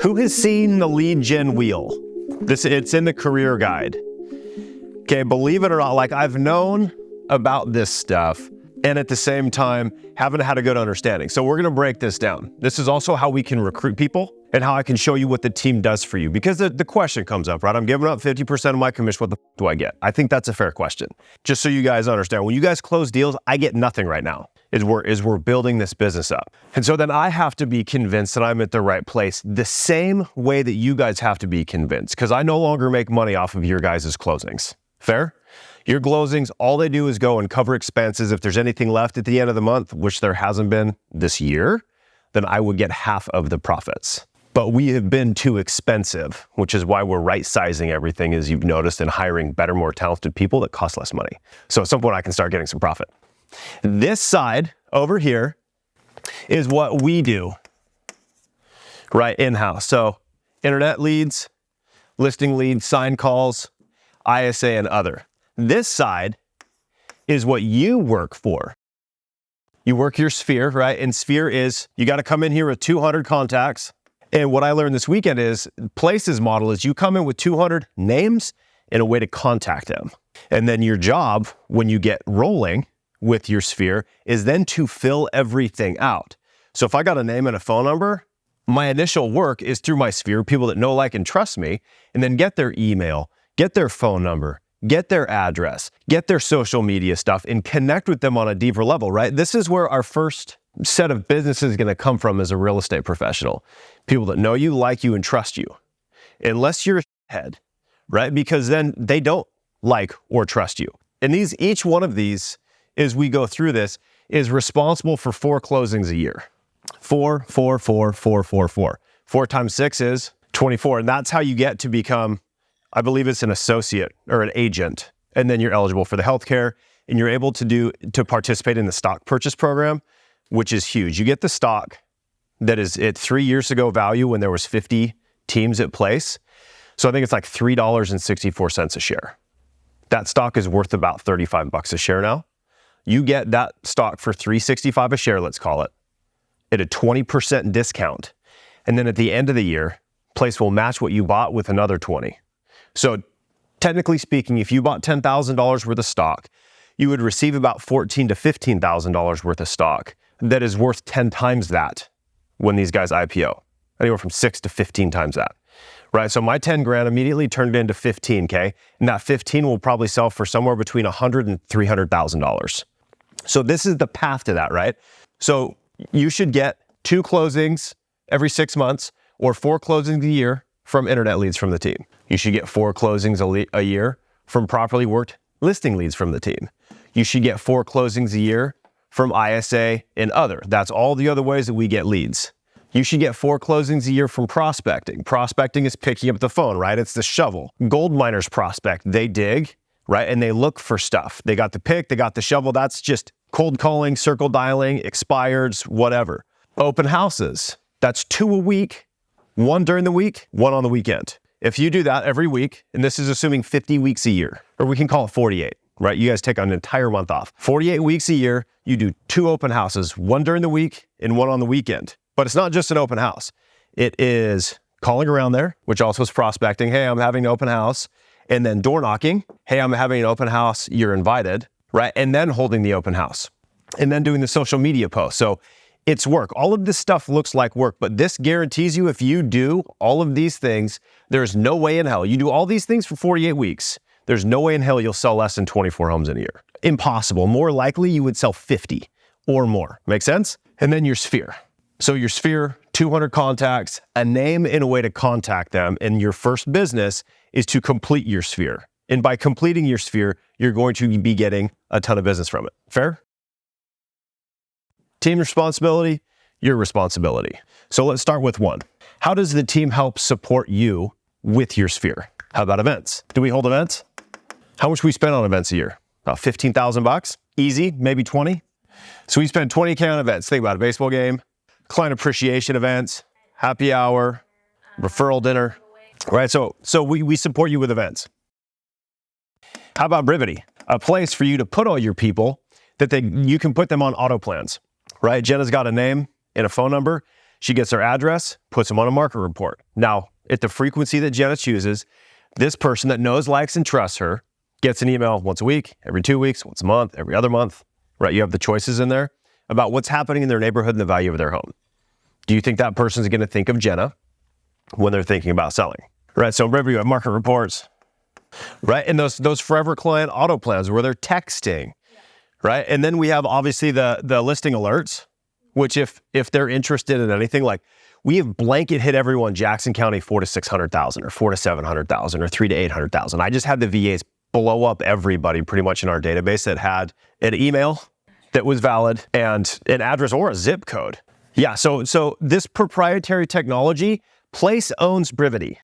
Who has seen the lead gen wheel? It's in the career guide. Okay, believe it or not, like I've known about this stuff and at the same time haven't had a good understanding. So we're gonna break this down. This is also how we can recruit people and how I can show you what the team does for you. Because the question comes up, right? I'm giving up 50% of my commission, what the do I get? I think that's a fair question. Just so you guys understand, when you guys close deals, I get nothing right now. We're building this business up. And so then I have to be convinced that I'm at the right place the same way that you guys have to be convinced, because I no longer make money off of your guys' closings. Fair? Your closings, all they do is go and cover expenses. If there's anything left at the end of the month, which there hasn't been this year, then I would get half of the profits. But we have been too expensive, which is why we're right-sizing everything, as you've noticed, and hiring better, more talented people that cost less money. So at some point I can start getting some profit. This side over here is what we do, right, in-house. So internet leads, listing leads, sign calls, ISA, and other. This side is what you work for. You work your sphere, right? And sphere is, you got to come in here with 200 contacts. And what I learned this weekend is Place's model is you come in with 200 names and a way to contact them. And then your job when you get rolling with your sphere is then to fill everything out. So if I got a name and a phone number, my initial work is through my sphere, people that know, like, and trust me, and then get their email, get their phone number, get their address, get their social media stuff, and connect with them on a deeper level, right? This is where our first set of business is going to come from as a real estate professional. People that know you, like you, and trust you. Unless you're a head, right? Because then they don't like or trust you. And each one of these, as we go through this, is responsible for 4 closings a year. 4, 4, 4, 4, 4, 4. 4 times 6 is 24. And that's how you get to become, I believe it's an associate or an agent. And then you're eligible for the healthcare and you're able to participate in the stock purchase program, which is huge. You get the stock that is at 3 years ago value when there was 50 teams at Place. So I think it's like $3.64 a share. That stock is worth about $35 a share now. You get that stock for $3.65 a share, let's call it, at a 20% discount. And then at the end of the year, Place will match what you bought with another 20. So technically speaking, if you bought $10,000 worth of stock, you would receive about $14,000 to $15,000 worth of stock that is worth 10 times that when these guys IPO, anywhere from 6 to 15 times that, right? So my 10 grand immediately turned into 15K, and that 15 will probably sell for somewhere between $100,000 and $300,000. So this is the path to that, right? So you should get 2 closings every 6 months or 4 closings a year from internet leads from the team. You should get 4 closings a year from properly worked listing leads from the team. You should get 4 closings a year from ISA and other. That's all the other ways that we get leads. You should get 4 closings a year from prospecting. Prospecting is picking up the phone, right? It's the shovel. Gold miners prospect. They dig, right? And they look for stuff. They got the pick, they got the shovel. That's just cold calling, circle dialing, expireds, whatever. Open houses. That's 2 a week, 1 during the week, 1 on the weekend. If you do that every week, and this is assuming 50 weeks a year, or we can call it 48, right? You guys take an entire month off. 48 weeks a year, you do 2 open houses, 1 during the week and 1 on the weekend. But it's not just an open house. It is calling around there, which also is prospecting. Hey, I'm having an open house. And then door knocking. Hey, I'm having an open house. You're invited, right? And then holding the open house. And then doing the social media posts. So it's work. All of this stuff looks like work, but this guarantees you if you do all of these things, there's no way in hell. You do all these things for 48 weeks. There's no way in hell you'll sell less than 24 homes in a year. Impossible. More likely you would sell 50 or more. Make sense? And then your sphere. So your sphere, 200 contacts, a name and a way to contact them. And your first business is to complete your sphere. And by completing your sphere, you're going to be getting a ton of business from it. Fair? Team responsibility, your responsibility. So let's start with 1. How does the team help support you with your sphere? How about events? Do we hold events? How much we spend on events a year? About $15,000? Easy, maybe 20. So we spend 20K on events. Think about a baseball game, client appreciation events, happy hour, referral dinner, right? So we support you with events. How about Brivity? A place for you to put all your people that you can put them on auto plans, right? Jenna's got a name and a phone number. She gets their address, puts them on a market report. Now, at the frequency that Jenna chooses, this person that knows, likes, and trusts her gets an email once a week, every 2 weeks, once a month, every other month, right? You have the choices in there about what's happening in their neighborhood and the value of their home. Do you think that person's going to think of Jenna when they're thinking about selling, right? So remember, you have market reports, right? And those forever client auto plans where they're texting, right? And then we have obviously the listing alerts, which if they're interested in anything, like we have blanket hit everyone Jackson County 4 to 600,000 or 4 to 700,000 or 3 to 800,000. I just had the VAs blow up everybody pretty much in our database that had an email that was valid and an address or a zip code. Yeah, so this proprietary technology, Place owns Brivity.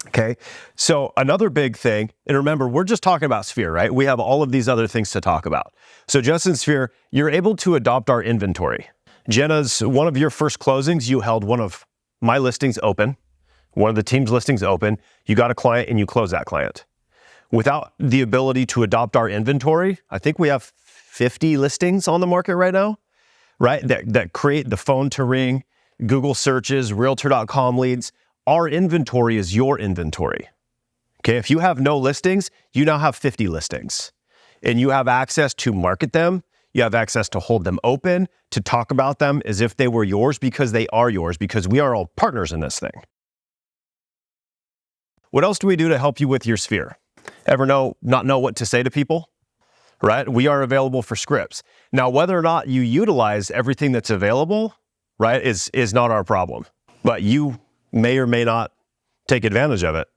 Okay, so another big thing, and remember, we're just talking about Sphere, right? We have all of these other things to talk about. So just in Sphere, you're able to adopt our inventory. Jenna's, one of your first closings, you held one of my listings open, one of the team's listings open, you got a client and you close that client. Without the ability to adopt our inventory, I think we have 50 listings on the market right now, right? That create the phone to ring, Google searches, realtor.com leads. Our inventory is your inventory. Okay, if you have no listings, you now have 50 listings. And you have access to market them, you have access to hold them open, to talk about them as if they were yours because they are yours, because we are all partners in this thing. What else do we do to help you with your Sphere? Ever not know what to say to people? Right? We are available for scripts. Now, whether or not you utilize everything that's available, right, is not our problem. But you may or may not take advantage of it.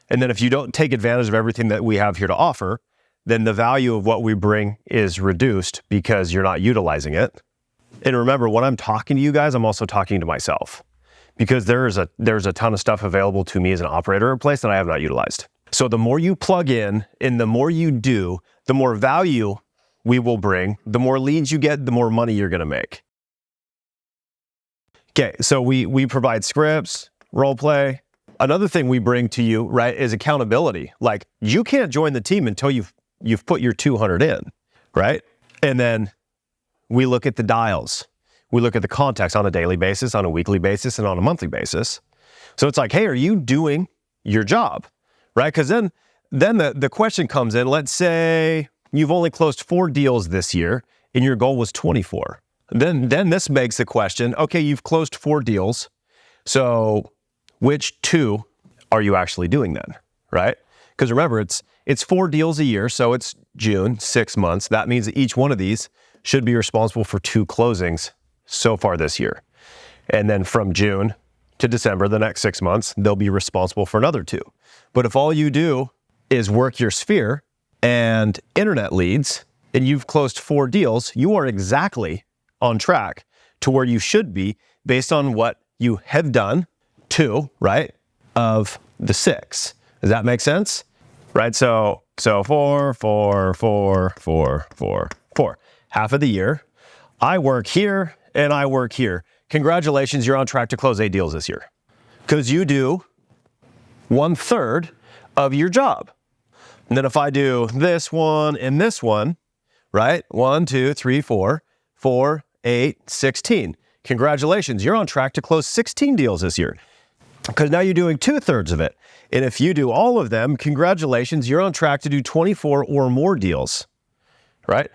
And then if you don't take advantage of everything that we have here to offer, then the value of what we bring is reduced because you're not utilizing it. And remember, when I'm talking to you guys, I'm also talking to myself because there's a ton of stuff available to me as an operator in place that I have not utilized. So the more you plug in and the more you do, the more value we will bring, the more leads you get, the more money you're going to make. Okay, so we provide scripts, role play. Another thing we bring to you, right, is accountability. Like you can't join the team until you've put your 200 in, right? And then we look at the dials. We look at the contacts on a daily basis, on a weekly basis, and on a monthly basis. So it's like, hey, are you doing your job, right? Because then the question comes in, let's say you've only closed 4 deals this year and your goal was 24. Then this begs the question, okay, you've closed 4 deals. So which 2 are you actually doing then, right? Because remember, it's 4 deals a year, so it's June, 6 months. That means that each one of these should be responsible for 2 closings so far this year. And then from June to December, the next 6 months, they'll be responsible for another 2. But if all you do is work your Sphere and internet leads, and you've closed 4 deals, you are exactly on track to where you should be based on what you have done, 2, right, of the 6. Does that make sense? Right, so 4, 4, 4, 4, 4, 4. Half of the year, I work here and I work here. Congratulations, you're on track to close 8 deals this year. Because you do 1/3 of your job. And then if I do this one and this one, right, 1, 2, 3, 4, 4, 8, 16. Congratulations, you're on track to close 16 deals this year. Because now you're doing 2/3 of it. And if you do all of them, congratulations, you're on track to do 24 or more deals, right?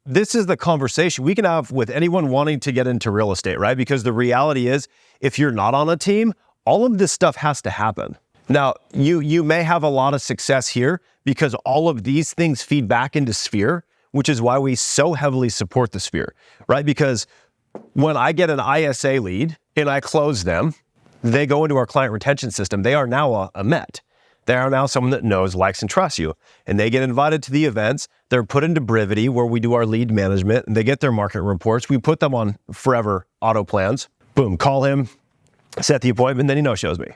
This is the conversation we can have with anyone wanting to get into real estate, right? Because the reality is, if you're not on a team, all of this stuff has to happen. Now, you may have a lot of success here because all of these things feed back into Sphere, which is why we so heavily support the Sphere, right? Because when I get an ISA lead and I close them, they go into our client retention system. They are now a MET. They are now someone that knows, likes, and trusts you. And they get invited to the events. They're put into Brivity where we do our lead management and they get their market reports. We put them on forever auto plans. Boom, call him, set the appointment, then he no-shows me.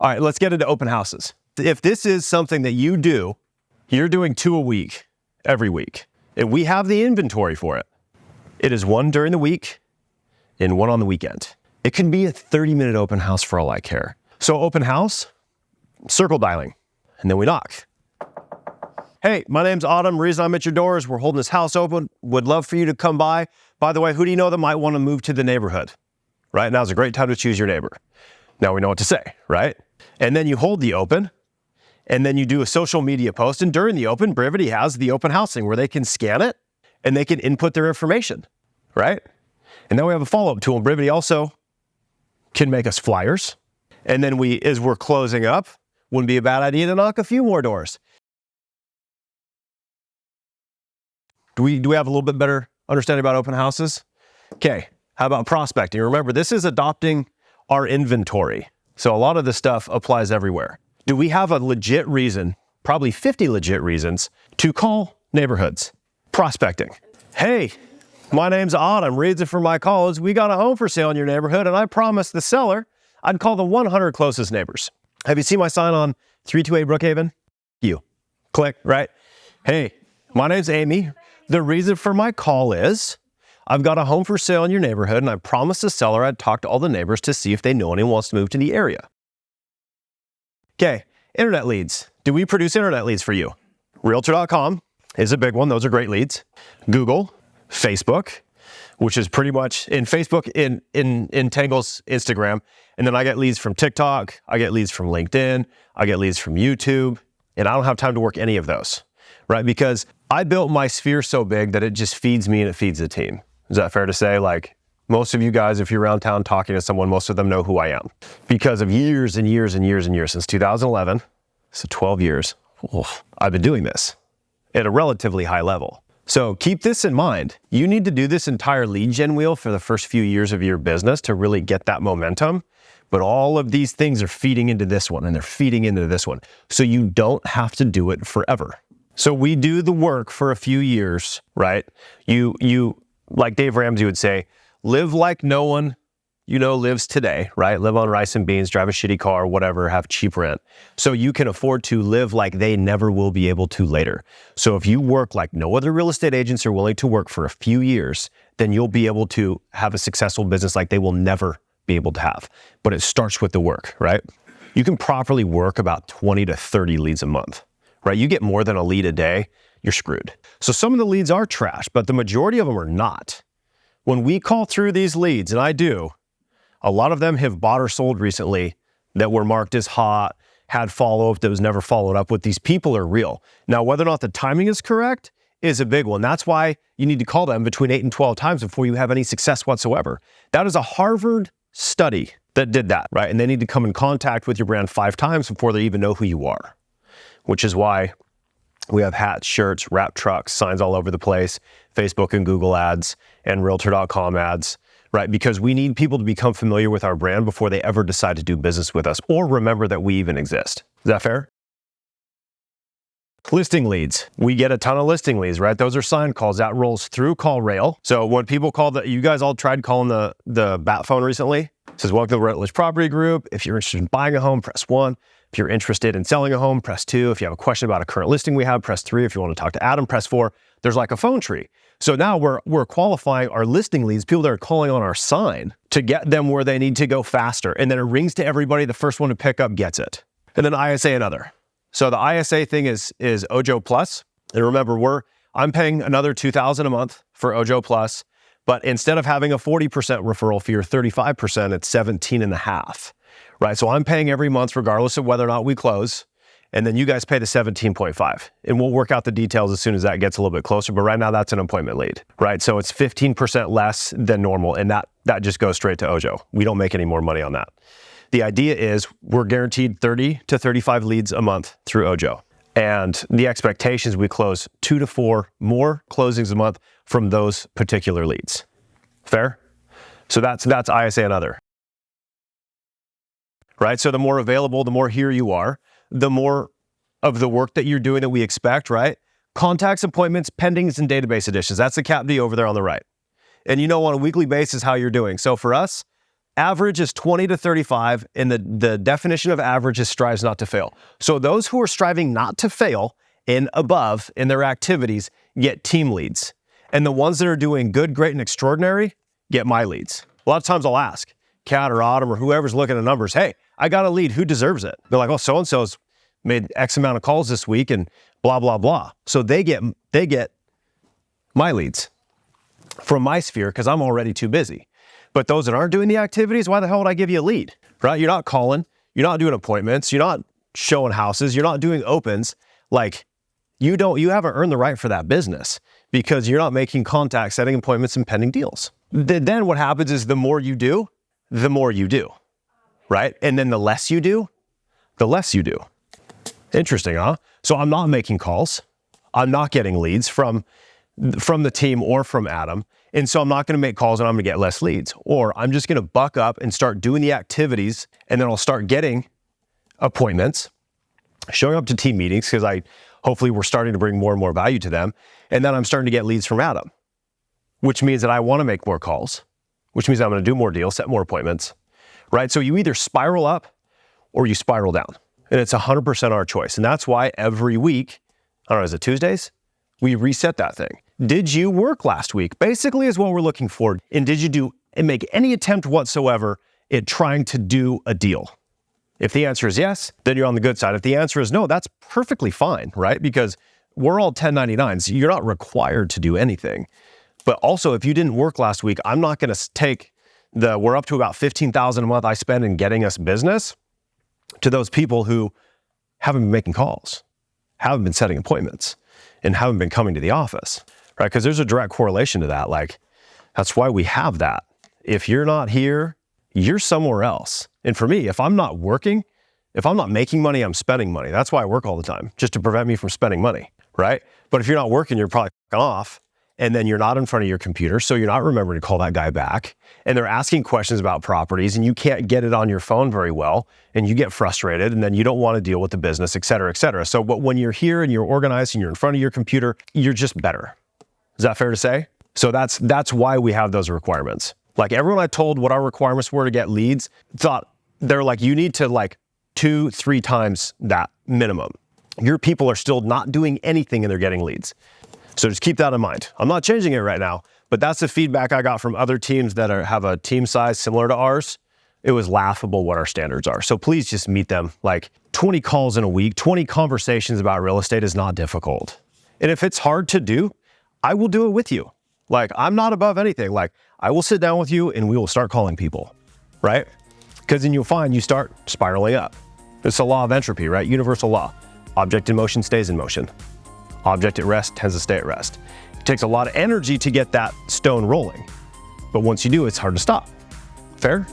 All right, let's get into open houses. If this is something that you do, you're doing 2 a week, every week. And we have the inventory for it. It is 1 during the week and 1 on the weekend. It can be a 30-minute open house for all I care. So open house, circle dialing, and then we knock. Hey, my name's Autumn. Reason I'm at your door is we're holding this house open. Would love for you to come by. By the way, who do you know that might want to move to the neighborhood? Right? Now's a great time to choose your neighbor. Now we know what to say, right? And then you hold the open, and then you do a social media post. And during the open, Brivity has the open housing where they can scan it and they can input their information, right? And then we have a follow-up tool. Brivity also can make us flyers. And then as we're closing up, wouldn't be a bad idea to knock a few more doors. Do we have a little bit better understanding about open houses? Okay, how about prospecting? Remember, this is adopting our inventory. So a lot of this stuff applies everywhere. Do we have a legit reason, probably 50 legit reasons, to call neighborhoods? Prospecting. Hey, my name's Autumn. Reason for my call is we got a home for sale in your neighborhood, and I promised the seller I'd call the 100 closest neighbors. Have you seen my sign on 328 Brookhaven? You. Click, right? Hey, my name's Amy. The reason for my call is I've got a home for sale in your neighborhood, and I promised the seller I'd talk to all the neighbors to see if they know anyone wants to move to the area. Okay, internet leads. Do we produce internet leads for you? Realtor.com is a big one. Those are great leads. Google, Facebook, which is pretty much in Facebook, entangles Instagram. And then I get leads from TikTok. I get leads from LinkedIn. I get leads from YouTube. And I don't have time to work any of those, right? Because I built my sphere so big that it just feeds me and it feeds the team. Is that fair to say? Like most of you guys, if you're around town talking to someone, most of them know who I am because of years and years and years and years, since 2011, so 12 years, I've been doing this at a relatively high level. So keep this in mind. You need to do this entire lead gen wheel for the first few years of your business to really get that momentum. But all of these things are feeding into this one and they're feeding into this one. So you don't have to do it forever. So we do the work for a few years, right? You like Dave Ramsey would say, live like no one you know lives today, right? Live on rice and beans, drive a shitty car, whatever, have cheap rent. So you can afford to live like they never will be able to later. So if you work like no other real estate agents are willing to work for a few years, then you'll be able to have a successful business like they will never be able to have. But it starts with the work, right? You can properly work about 20 to 30 leads a month, right? You get more than a lead a day, you're screwed. So some of the leads are trash, but the majority of them are not. When we call through these leads, and I do, a lot of them have bought or sold recently that were marked as hot, had follow-up that was never followed up with. These people are real. Now, whether or not the timing is correct is a big one. That's why you need to call them between 8 and 12 times before you have any success whatsoever. That is a Harvard study that did that, right? And they need to come in contact with your brand 5 times before they even know who you are, which is why we have hats, shirts, wrap trucks, signs all over the place, Facebook and Google ads, and Realtor.com ads, right? Because we need people to become familiar with our brand before they ever decide to do business with us or remember that we even exist. Is that fair? Listing leads. We get a ton of listing leads, right? Those are sign calls. That rolls through CallRail. So when people call you guys all tried calling the bat phone recently. It says, welcome to the Rutledge Property Group. If you're interested in buying a home, press 1. If you're interested in selling a home, press 2. If you have a question about a current listing we have, press 3. If you want to talk to Adam, press 4. There's like a phone tree. So now we're qualifying our listing leads, people that are calling on our sign to get them where they need to go faster. And then it rings to everybody. The first one to pick up gets it. And then ISA another. So the ISA thing is Ojo Plus. And remember, I'm paying another $2,000 a month for Ojo Plus, but instead of having a 40% referral fee or 35%, it's 17.5, right? So I'm paying every month regardless of whether or not we close. And then you guys pay the 17.5. And we'll work out the details as soon as that gets a little bit closer. But right now that's an appointment lead, right? So it's 15% less than normal. And that just goes straight to Ojo. We don't make any more money on that. The idea is we're guaranteed 30 to 35 leads a month through Ojo. And the expectation is we close 2 to 4 more closings a month from those particular leads. Fair? So that's ISA and other. Right? So the more available, the more here you are, the more of the work that you're doing that we expect, right? Contacts, appointments, pendings, and database additions. That's the Cap D over there on the right. And you know on a weekly basis how you're doing. So for us, average is 20 to 35, and the definition of average is strives not to fail. So those who are striving not to fail and above in their activities get team leads. And the ones that are doing good, great, and extraordinary get my leads. A lot of times I'll ask Kat or Autumn or whoever's looking at numbers, hey, I got a lead, who deserves it? They're like, oh, so-and-so's made X amount of calls this week and blah, blah, blah. So they get my leads from my sphere because I'm already too busy. But those that aren't doing the activities, why the hell would I give you a lead, right? You're not calling, you're not doing appointments, you're not showing houses, you're not doing opens. Like you haven't earned the right for that business because you're not making contacts, setting appointments and pending deals. Then what happens is the more you do, right? And then the less you do, the less you do. Interesting, huh? So I'm not making calls. I'm not getting leads from the team or from Adam. And so I'm not going to make calls and I'm going to get less leads. Or I'm just going to buck up and start doing the activities, and then I'll start getting appointments, showing up to team meetings because hopefully we're starting to bring more and more value to them. And then I'm starting to get leads from Adam, which means that I want to make more calls, which means I'm going to do more deals, set more appointments, right? So you either spiral up or you spiral down. And it's 100% our choice. And that's why every week, I don't know, is it Tuesdays? We reset that thing. Did you work last week? Basically is what we're looking for. And did you make any attempt whatsoever at trying to do a deal? If the answer is yes, then you're on the good side. If the answer is no, that's perfectly fine, right? Because we're all 1099s. You're not required to do anything. But also, if you didn't work last week, I'm not going to take we're up to about $15,000 a month I spend in getting us business to those people who haven't been making calls, haven't been setting appointments, and haven't been coming to the office, right? Because there's a direct correlation to that. Like, that's why we have that. If you're not here, you're somewhere else. And for me, if I'm not working, if I'm not making money, I'm spending money. That's why I work all the time, just to prevent me from spending money, right? But if you're not working, you're probably off, and then you're not in front of your computer, so you're not remembering to call that guy back, and they're asking questions about properties, and you can't get it on your phone very well, and you get frustrated, and then you don't want to deal with the business, et cetera, et cetera. So, but when you're here and you're organized and you're in front of your computer, you're just better. Is that fair to say? So that's why we have those requirements. Like everyone I told what our requirements were to get leads, they're like, you need to like 2-3 times that minimum. Your people are still not doing anything and they're getting leads. So just keep that in mind. I'm not changing it right now, but that's the feedback I got from other teams that have a team size similar to ours. It was laughable what our standards are. So please just meet them. Like 20 calls in a week, 20 conversations about real estate is not difficult. And if it's hard to do, I will do it with you. Like I'm not above anything. Like I will sit down with you and we will start calling people, right? Because then you'll find you start spiraling up. It's a law of entropy, right? Universal law. Object in motion stays in motion. Object at rest tends to stay at rest. It takes a lot of energy to get that stone rolling. But once you do, it's hard to stop. Fair?